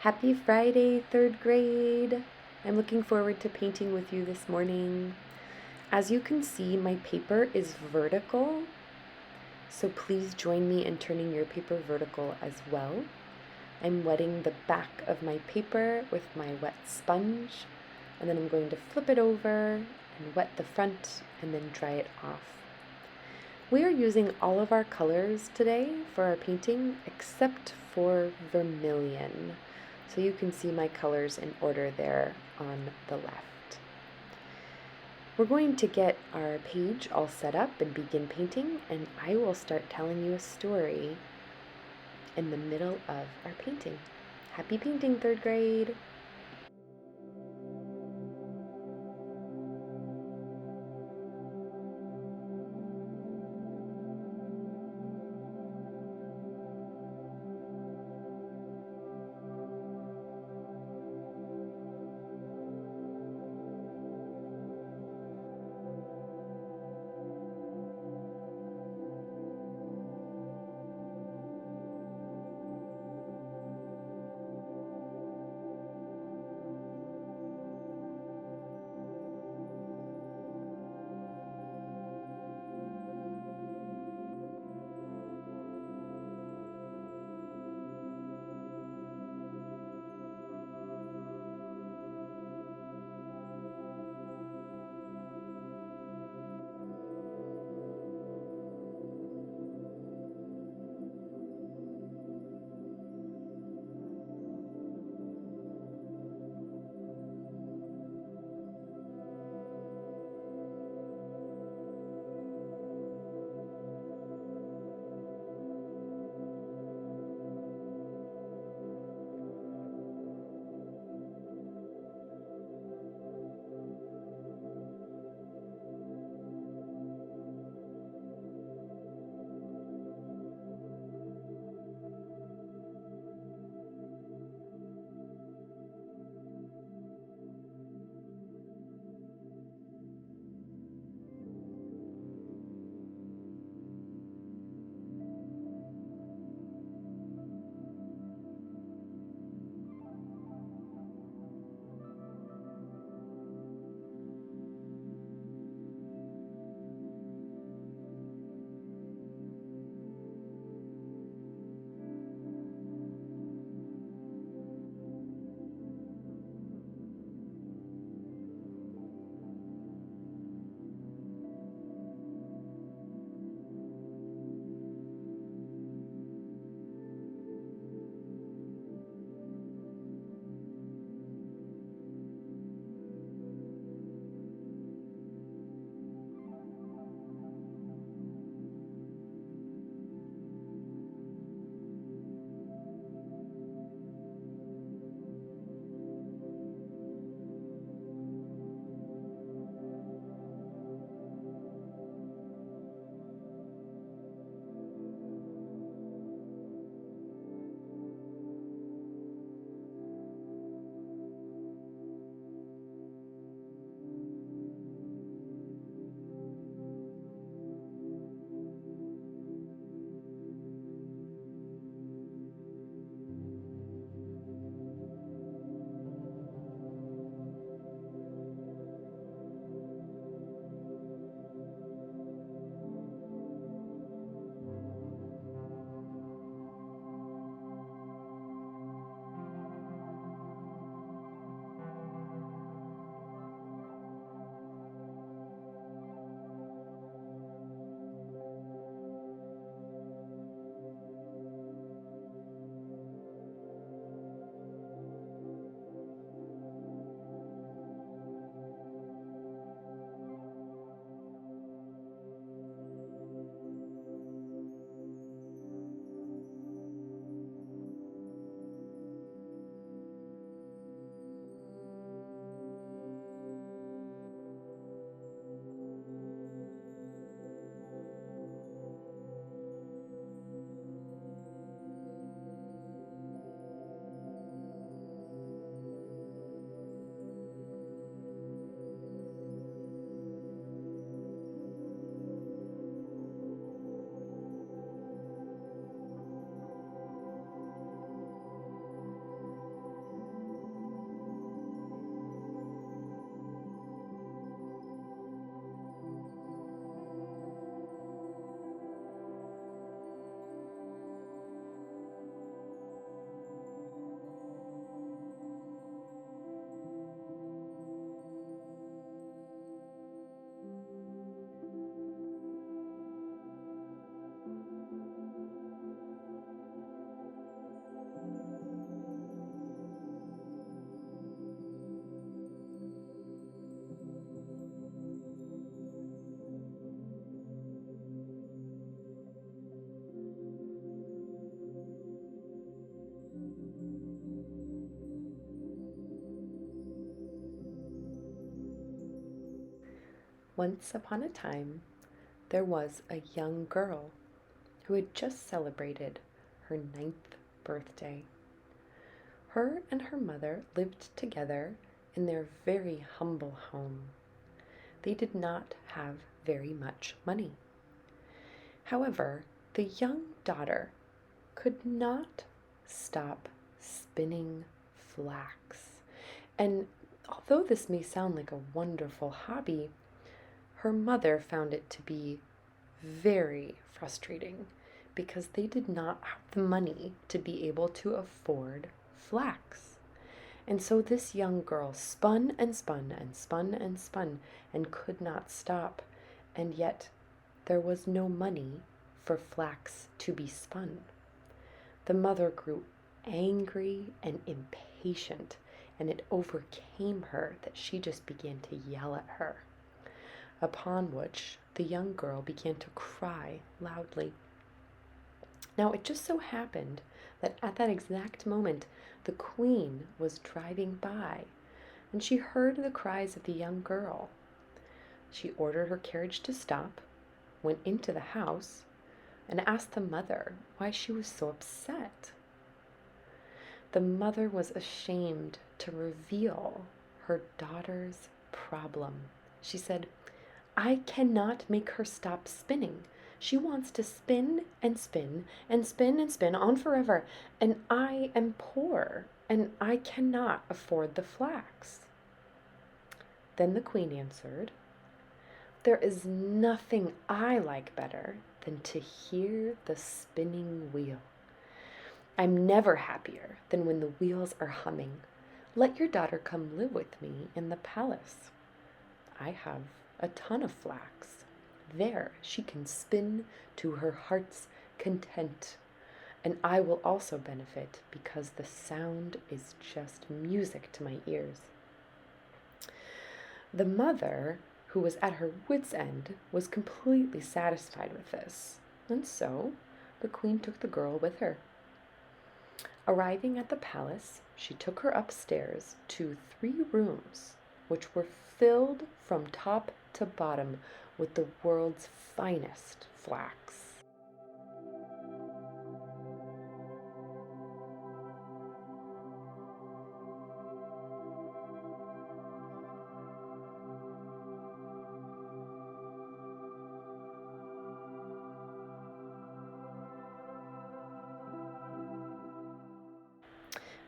Happy Friday, third grade! I'm looking forward to painting with you this morning. As you can see, my paper is vertical, so please join me in turning your paper vertical as well. I'm wetting the back of my paper with my wet sponge, and then I'm going to flip it over and wet the front and then dry it off. We are using all of our colors today for our painting except for vermilion. So you can see my colors in order there on the left. We're going to get our page all set up and begin painting, and I will start telling you a story in the middle of our painting. Happy painting, third grade! Once upon a time, there was a young girl who had just celebrated her 9th birthday. Her and her mother lived together in their very humble home. They did not have very much money. However, the young daughter could not stop spinning flax. And although this may sound like a wonderful hobby, her mother found it to be very frustrating because they did not have the money to be able to afford flax. And so this young girl spun and spun and spun and spun and could not stop. And yet there was no money for flax to be spun. The mother grew angry and impatient, and it overcame her that she just began to yell at her. Upon which the young girl began to cry loudly. Now, it just so happened that at that exact moment, the queen was driving by, and she heard the cries of the young girl. She ordered her carriage to stop, went into the house, and asked the mother why she was so upset. The mother was ashamed to reveal her daughter's problem. She said, "I cannot make her stop spinning. She wants to spin and spin and spin and spin on forever, and I am poor, and I cannot afford the flax." Then the queen answered, "There is nothing I like better than to hear the spinning wheel. I'm never happier than when the wheels are humming. Let your daughter come live with me in the palace. I have a ton of flax. There she can spin to her heart's content. And I will also benefit because the sound is just music to my ears." The mother, who was at her wit's end, was completely satisfied with this. And so the queen took the girl with her. Arriving at the palace, she took her upstairs to 3 rooms, which were filled from top to bottom with the world's finest flax.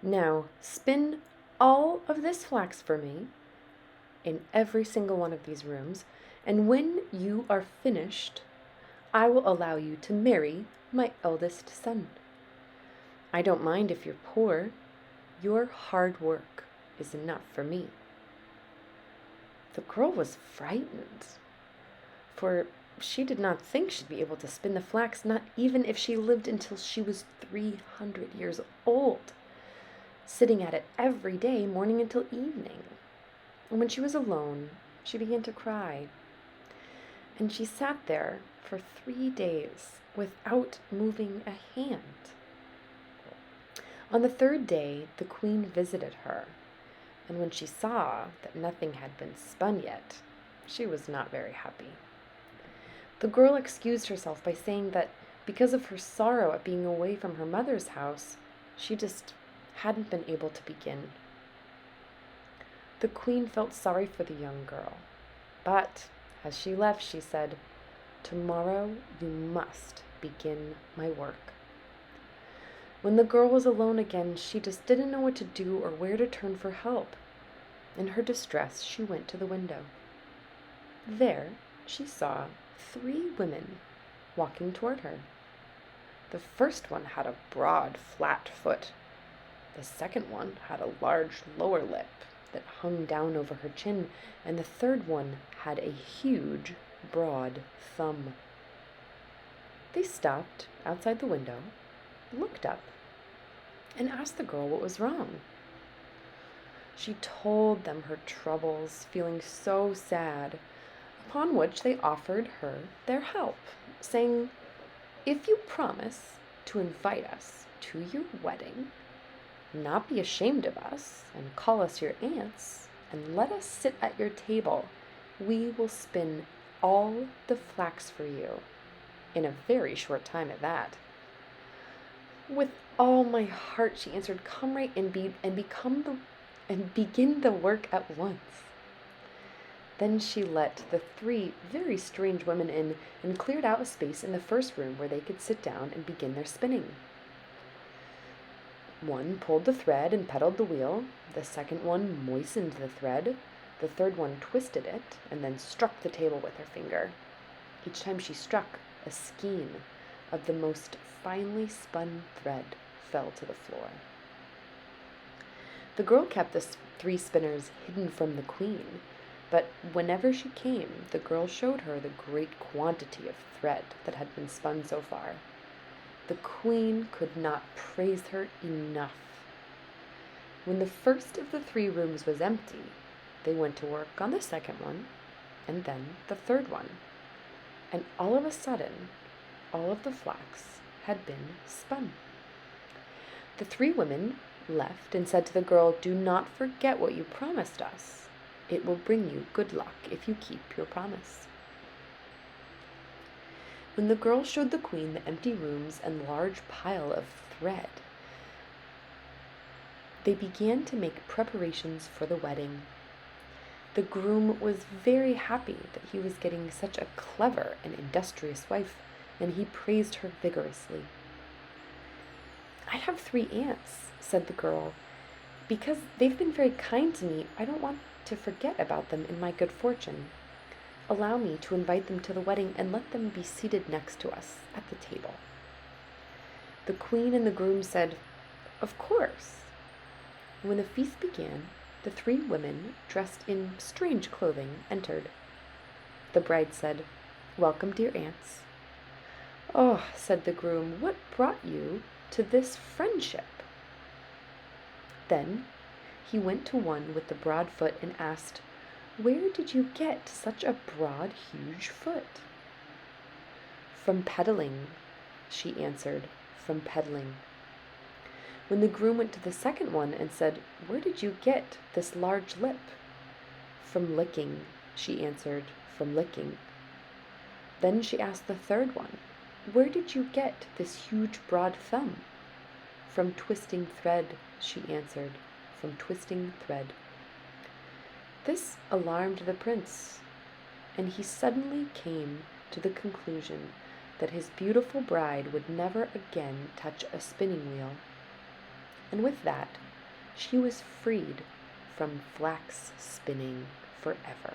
Now, spin all of this flax for me in every single one of these rooms, and when you are finished, I will allow you to marry my eldest son. I don't mind if you're poor. Your hard work is enough for me." The girl was frightened, for she did not think she'd be able to spin the flax, not even if she lived until she was 300 years old, sitting at it every day, morning until evening. And when she was alone, she began to cry. And she sat there for 3 days without moving a hand. On the 3rd day, the queen visited her, and when she saw that nothing had been spun yet, she was not very happy. The girl excused herself by saying that because of her sorrow at being away from her mother's house, she just hadn't been able to begin. The queen felt sorry for the young girl, but as she left, she said, "Tomorrow you must begin my work." When the girl was alone again, she just didn't know what to do or where to turn for help. In her distress, she went to the window. There, she saw 3 women walking toward her. The first one had a broad, flat foot. The second one had a large lower lip that hung down over her chin, and the third one had a huge, broad thumb. They stopped outside the window, looked up, and asked the girl what was wrong. She told them her troubles, feeling so sad, upon which they offered her their help, saying, "If you promise to invite us to your wedding, not be ashamed of us, and call us your aunts, and let us sit at your table We will spin all the flax for you, in a very short time at that." "With all my heart," she answered. "Come right and begin the work at once." Then she let the three very strange women in and cleared out a space in the first room where they could sit down and begin their spinning. One pulled the thread and pedaled the wheel, the second one moistened the thread, the third one twisted it, and then struck the table with her finger. Each time she struck, a skein of the most finely spun thread fell to the floor. The girl kept the three spinners hidden from the queen, but whenever she came, the girl showed her the great quantity of thread that had been spun so far. The queen could not praise her enough. When the first of the three rooms was empty, they went to work on the second one, and then the third one. And all of a sudden, all of the flax had been spun. The three women left and said to the girl, "Do not forget what you promised us. It will bring you good luck if you keep your promise." When the girl showed the queen the empty rooms and large pile of thread, they began to make preparations for the wedding. The groom was very happy that he was getting such a clever and industrious wife, and he praised her vigorously. "I have 3 aunts," said the girl. "Because they've been very kind to me, I don't want to forget about them in my good fortune. Allow me to invite them to the wedding and let them be seated next to us at the table." The queen and the groom said, "Of course." When the feast began, the 3 women, dressed in strange clothing, entered. The bride said, "Welcome, dear aunts." "Oh," said the groom, "what brought you to this friendship?" Then he went to one with the broad foot and asked, "Where did you get such a broad, huge foot?" "From pedaling," she answered, "from pedaling." When the groom went to the second one and said, "Where did you get this large lip?" "From licking," she answered, "from licking." Then she asked the third one, "Where did you get this huge broad thumb?" "From twisting thread," she answered, "from twisting thread." This alarmed the prince, and he suddenly came to the conclusion that his beautiful bride would never again touch a spinning wheel. And with that, she was freed from flax spinning forever.